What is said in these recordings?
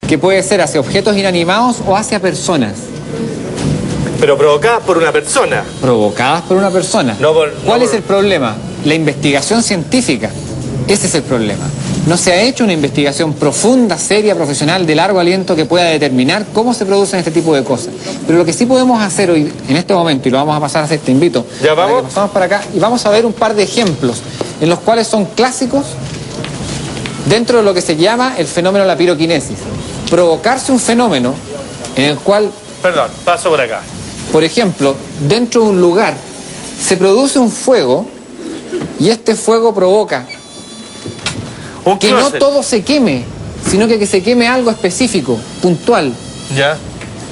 que puede ser hacia objetos inanimados o hacia personas. Pero provocadas por una persona. Provocadas por una persona. ¿Cuál es el problema? La investigación científica. Ese es el problema. No se ha hecho una investigación profunda, seria, profesional, de largo aliento que pueda determinar cómo se producen este tipo de cosas. Pero lo que sí podemos hacer hoy, en este momento, y lo vamos a pasar a hacer, te invito, ¿ya vamos? para que pasamos para acá, y vamos a ver un par de ejemplos en los cuales son clásicos dentro de lo que se llama el fenómeno de la piroquinesis. Provocarse un fenómeno en el cual... Perdón, paso por acá. Por ejemplo, dentro de un lugar se produce un fuego y este fuego provoca que no todo se queme, sino que se queme algo específico, puntual. Ya.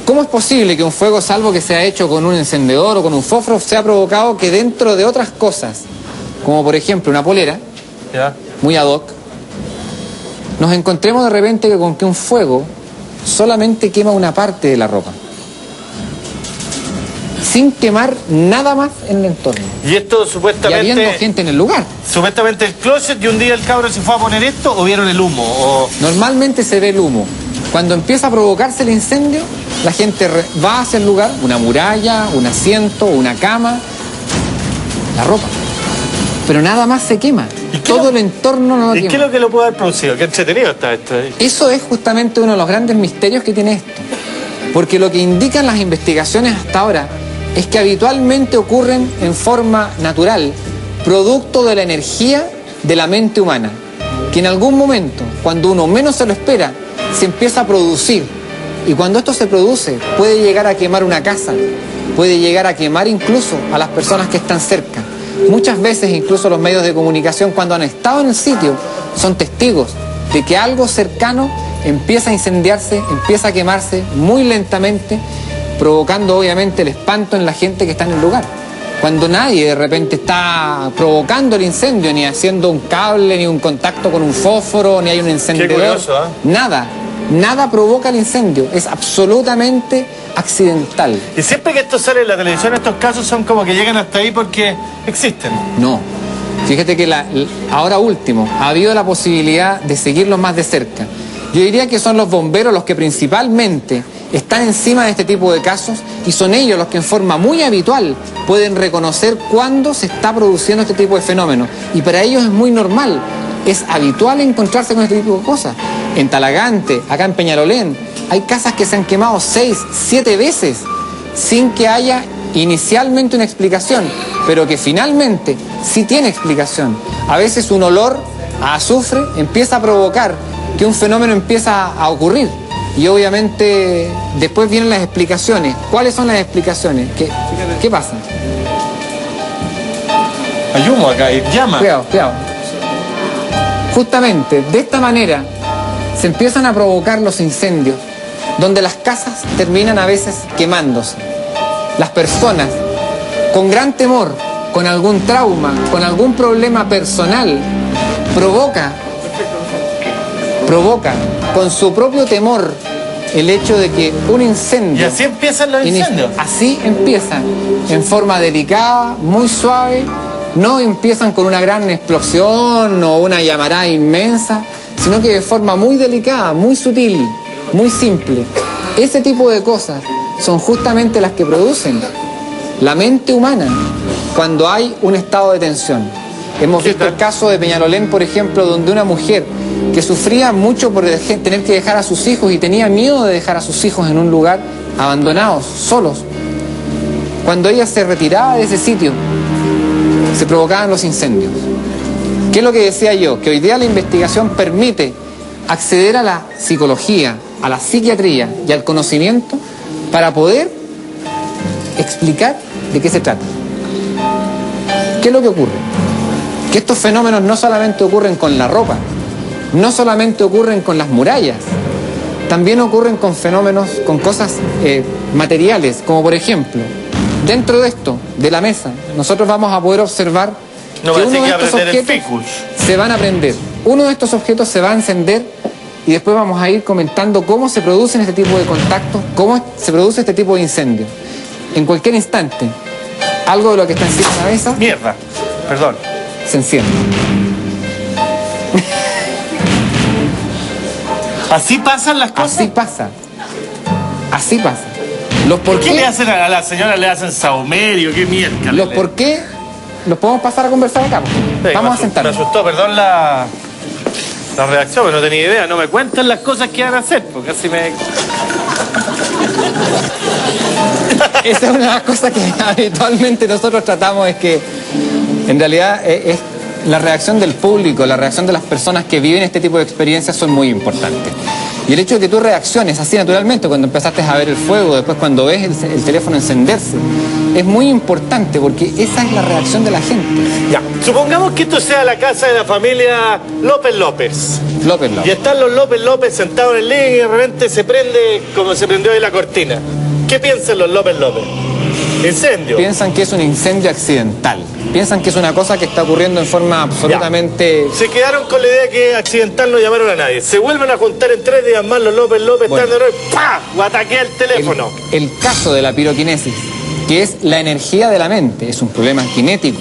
¿Cómo es posible que un fuego, salvo que sea hecho con un encendedor o con un fósforo, sea provocado que dentro de otras cosas, como por ejemplo una polera, ya, muy ad hoc, nos encontremos de repente con que un fuego solamente quema una parte de la ropa, sin quemar nada más en el entorno? Y esto supuestamente... Y habiendo gente en el lugar. Supuestamente el closet, y un día el cabro se fue a poner esto, o vieron el humo, o... Normalmente se ve el humo. Cuando empieza a provocarse el incendio, la gente va hacia el lugar, una muralla, un asiento, una cama, la ropa. Pero nada más se quema. Todo el entorno no lo quema. ¿Y qué es lo que lo puede haber producido? Qué entretenido está esto. Eso es justamente uno de los grandes misterios que tiene esto. Porque lo que indican las investigaciones hasta ahora es que habitualmente ocurren en forma natural, producto de la energía de la mente humana, que en algún momento, cuando uno menos se lo espera, se empieza a producir. Y cuando esto se produce, puede llegar a quemar una casa, puede llegar a quemar incluso a las personas que están cerca. Muchas veces incluso los medios de comunicación, cuando han estado en el sitio, son testigos de que algo cercano empieza a incendiarse, empieza a quemarse muy lentamente, provocando obviamente el espanto en la gente que está en el lugar. Cuando nadie de repente está provocando el incendio, ni haciendo un cable, ni un contacto con un fósforo, ni hay un encendedor. Qué curioso, ¿eh? Nada provoca el incendio, es absolutamente accidental. Y siempre que esto sale en la televisión, estos casos son como que llegan hasta ahí porque existen. No. Fíjate que ahora último, ha habido la posibilidad de seguirlos más de cerca. Yo diría que son los bomberos los que principalmente están encima de este tipo de casos, y son ellos los que en forma muy habitual pueden reconocer cuándo se está produciendo este tipo de fenómenos. Y para ellos es muy normal, es habitual encontrarse con este tipo de cosas. En Talagante, acá en Peñalolén, hay casas que se han quemado 6, 7 veces sin que haya inicialmente una explicación, pero que finalmente sí tiene explicación. A veces un olor a azufre empieza a provocar que un fenómeno empieza a ocurrir. Y obviamente después vienen las explicaciones. ¿Cuáles son las explicaciones? ¿Qué pasa? Hay humo acá, hay llama. Cuidado. Justamente de esta manera se empiezan a provocar los incendios, donde las casas terminan a veces quemándose. Las personas, con gran temor, con algún trauma, con algún problema personal, provoca con su propio temor el hecho de que un incendio... Y así empiezan los incendios. Así empiezan, en forma delicada, muy suave. No empiezan con una gran explosión o una llamarada inmensa, sino que de forma muy delicada, muy sutil, muy simple. Ese tipo de cosas son justamente las que producen la mente humana cuando hay un estado de tensión. Hemos visto el caso de Peñalolén, por ejemplo, donde una mujer que sufría mucho por tener que dejar a sus hijos y tenía miedo de dejar a sus hijos en un lugar abandonados, solos. Cuando ella se retiraba de ese sitio, se provocaban los incendios. ¿Qué es lo que decía yo? Que hoy día la investigación permite acceder a la psicología, a la psiquiatría y al conocimiento para poder explicar de qué se trata. ¿Qué es lo que ocurre? Que estos fenómenos no solamente ocurren con la ropa, no solamente ocurren con las murallas, también ocurren con fenómenos, con cosas materiales, como por ejemplo, dentro de esto, de la mesa, nosotros vamos a poder observar que uno de estos objetos se van a prender. Uno de estos objetos se va a encender y después vamos a ir comentando cómo se producen este tipo de contactos, cómo se produce este tipo de incendio. En cualquier instante, algo de lo que está encima de la mesa... Mierda, perdón. Se enciende. ¿Así pasan las cosas? Así pasa. Así pasa. Los por ¿Qué le hacen a la señora? ¿Le hacen saumerio? ¿Qué mierda? Los por qué los podemos pasar a conversar acá. Sí, Vamos a sentarnos. Me asustó, perdón la reacción, pero no tenía idea. No me cuentan las cosas que van a hacer, porque casi me... Esa es una de las cosas que habitualmente nosotros tratamos, es que en realidad es la reacción del público, la reacción de las personas que viven este tipo de experiencias son muy importantes. Y el hecho de que tú reacciones así naturalmente cuando empezaste a ver el fuego, después cuando ves el teléfono encenderse, es muy importante porque esa es la reacción de la gente. Ya, supongamos que esto sea la casa de la familia López López. López Y López. están los López López sentados en el living y de repente se prende como se prendió ahí la cortina. ¿Qué piensan los López López? Incendio. Piensan que es un incendio accidental. Piensan que es una cosa que está ocurriendo en forma absolutamente... Se quedaron con la idea que accidental no llamaron a nadie. Se vuelven a juntar en 3 días más los López López, Bueno. están de nuevo y ¡pah! O ataqué el teléfono. El caso de la piroquinesis, que es la energía de la mente, es un problema cinético,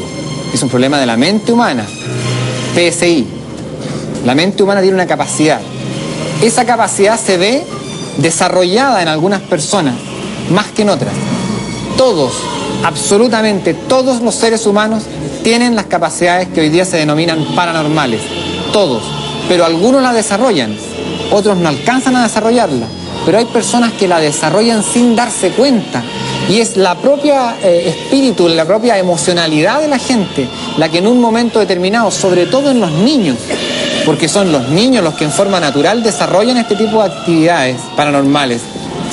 es un problema de la mente humana. PSI. La mente humana tiene una capacidad. Esa capacidad se ve desarrollada en algunas personas, más que en otras. Todos, absolutamente todos los seres humanos tienen las capacidades que hoy día se denominan paranormales. Todos. Pero algunos la desarrollan, otros no alcanzan a desarrollarla. Pero hay personas que la desarrollan sin darse cuenta. Y es la propia espíritu, la propia emocionalidad de la gente la que en un momento determinado, sobre todo en los niños, porque son los niños los que en forma natural desarrollan este tipo de actividades paranormales,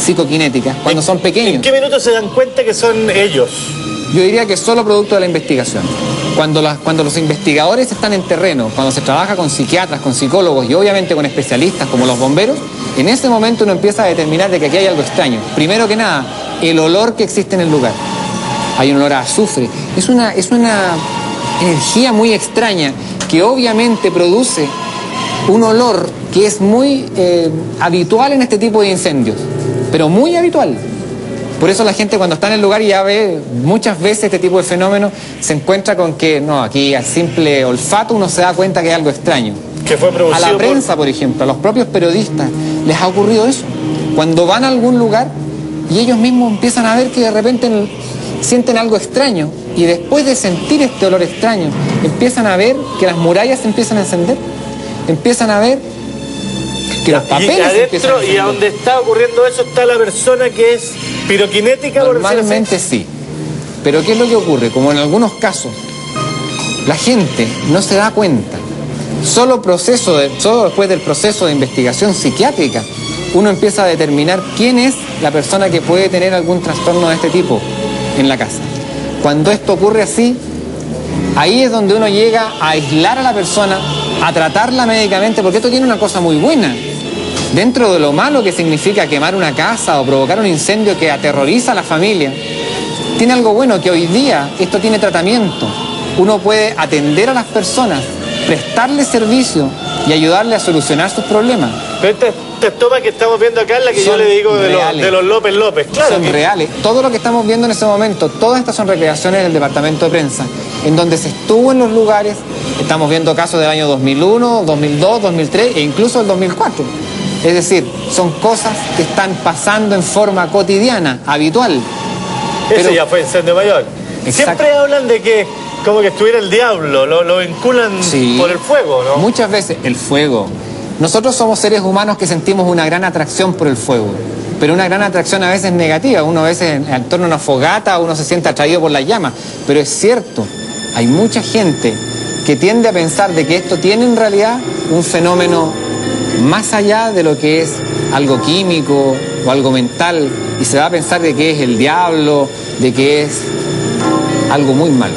psicoquinéticas, cuando son pequeños. ¿En qué minuto se dan cuenta que son ellos? Yo diría que es solo producto de la investigación. Cuando los investigadores están en terreno, cuando se trabaja con psiquiatras, con psicólogos y obviamente con especialistas como los bomberos, en ese momento uno empieza a determinar de que aquí hay algo extraño. Primero que nada, el olor que existe en el lugar. Hay un olor a azufre. Es una energía muy extraña que obviamente produce un olor que es muy habitual en este tipo de incendios, pero muy habitual. Por eso la gente cuando está en el lugar y ya ve muchas veces este tipo de fenómenos, se encuentra con que, no, aquí al simple olfato uno se da cuenta que hay algo extraño. Que fue producido A la prensa, por ejemplo, a los propios periodistas, les ha ocurrido eso. Cuando van a algún lugar y ellos mismos empiezan a ver que de repente sienten algo extraño y después de sentir este olor extraño, empiezan a ver que las murallas se empiezan a encender, empiezan a ver que los papeles y se empiezan a adentro, y encender. a donde está ocurriendo eso está la persona que es piroquinética, por decirlo así. Normalmente sí. Pero ¿qué es lo que ocurre? Como en algunos casos, la gente no se da cuenta. Solo después del proceso de investigación psiquiátrica, uno empieza a determinar quién es la persona que puede tener algún trastorno de este tipo en la casa. Cuando esto ocurre así, ahí es donde uno llega a aislar a la persona, a tratarla médicamente, porque esto tiene una cosa muy buena. Dentro de lo malo que significa quemar una casa o provocar un incendio que aterroriza a la familia, tiene algo bueno, que hoy día esto tiene tratamiento. Uno puede atender a las personas, prestarles servicio y ayudarle a solucionar sus problemas. Pero esta toma que estamos viendo acá es la que yo Son le digo de reales. los López López. Claro Son que reales. Todo lo que estamos viendo en ese momento, todas estas son recreaciones del departamento de prensa, en donde se estuvo en los lugares. Estamos viendo casos del año 2001, 2002, 2003 e incluso el 2004. Es decir, son cosas que están pasando en forma cotidiana, habitual. ese Pero- ya fue incendio mayor. Exacto. Siempre hablan de que como que estuviera el diablo, lo vinculan Sí. por el fuego, ¿no? Muchas veces el fuego. Nosotros somos seres humanos que sentimos una gran atracción por el fuego, pero una gran atracción a veces negativa. Uno a veces en torno a una fogata uno se siente atraído por las llamas, pero es cierto, hay mucha gente que tiende a pensar de que esto tiene en realidad un fenómeno más allá de lo que es algo químico o algo mental, y se va a pensar de que es el diablo, de que es algo muy malo.